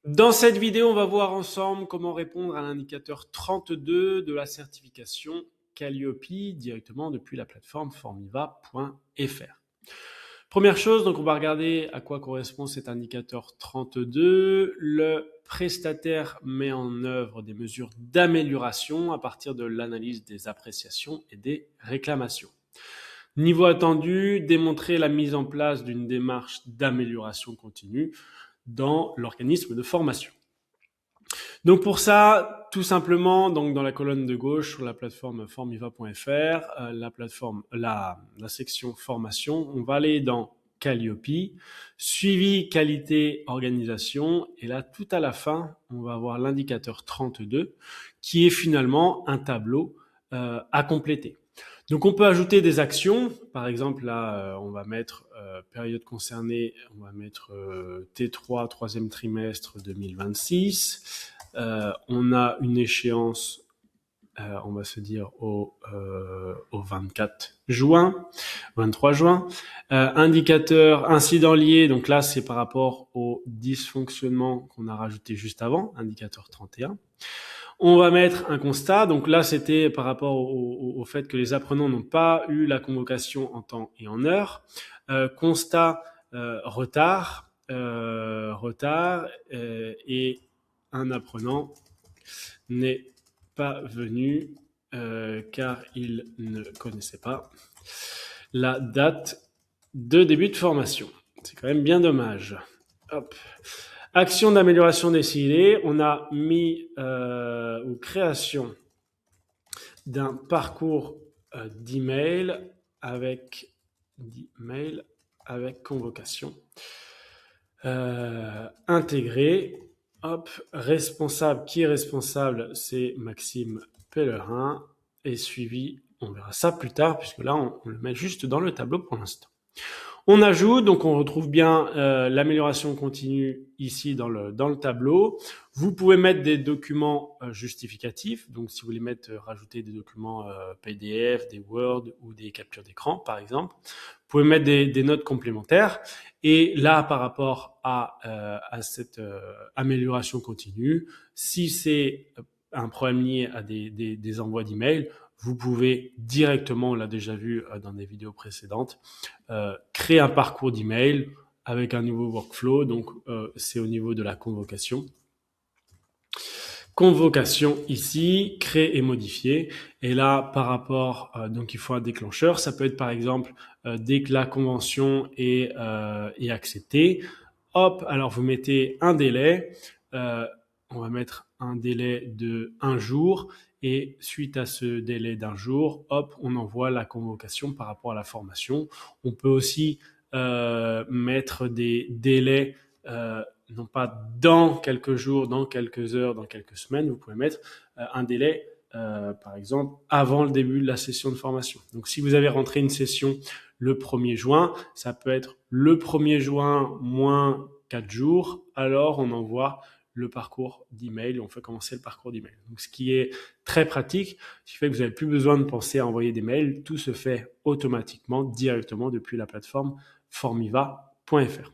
Dans cette vidéo, on va voir ensemble comment répondre à l'indicateur 32 de la certification Calliope directement depuis la plateforme formiva.fr. Première chose, donc on va regarder à quoi correspond cet indicateur 32. Le prestataire met en œuvre des mesures d'amélioration à partir de l'analyse des appréciations et des réclamations. Niveau attendu, démontrer la mise en place d'une démarche d'amélioration continue dans l'organisme de formation. Donc pour ça, tout simplement, donc dans la colonne de gauche sur la plateforme formiva.fr, la section formation, on va aller dans Calliope, suivi qualité organisation, et là tout à la fin, on va avoir l'indicateur 32 qui est finalement un tableau à compléter. Donc on peut ajouter des actions, par exemple là on va mettre période concernée, on va mettre T3 troisième trimestre 2026. On a une échéance, on va se dire au 24 juin, 23 juin. Indicateur incident lié, donc là c'est par rapport au dysfonctionnement qu'on a rajouté juste avant, indicateur 31. On va mettre un constat, donc là c'était par rapport au fait que les apprenants n'ont pas eu la convocation en temps et en heure. Constat retard, et un apprenant n'est pas venu car il ne connaissait pas la date de début de formation. C'est quand même bien dommage. Hop. Action d'amélioration décidée, on a mis ou création d'un parcours d'email avec convocation intégré. Hop, responsable, qui est responsable, c'est Maxime Pellerin, et suivi, on verra ça plus tard, puisque là, on le met juste dans le tableau pour l'instant. On ajoute, donc on retrouve bien l'amélioration continue ici dans le tableau. Vous pouvez mettre des documents justificatifs, donc si vous voulez rajouter des documents PDF, des Word ou des captures d'écran par exemple. Vous pouvez mettre des notes complémentaires. Et là, par rapport à cette amélioration continue, si c'est un problème lié à des envois d'emails, vous pouvez directement, on l'a déjà vu dans des vidéos précédentes, créer un parcours d'email avec un nouveau workflow. Donc, c'est au niveau de la convocation. Convocation ici, créer et modifier. Et là, par rapport, donc il faut un déclencheur. Ça peut être par exemple dès que la convention est acceptée. Hop, alors vous mettez un délai. On va mettre un délai de 1 jour. Et suite à ce délai d'1 jour, hop, on envoie la convocation par rapport à la formation. On peut aussi mettre des délais, non pas dans quelques jours, dans quelques heures, dans quelques semaines. Vous pouvez mettre un délai, par exemple, avant le début de la session de formation. Donc, si vous avez rentré une session le 1er juin, ça peut être le 1er juin moins 4 jours. Alors, on envoie le parcours d'email, on fait commencer le parcours d'email. Donc, ce qui est très pratique, ce qui fait que vous n'avez plus besoin de penser à envoyer des mails, tout se fait automatiquement, directement depuis la plateforme formiva.fr.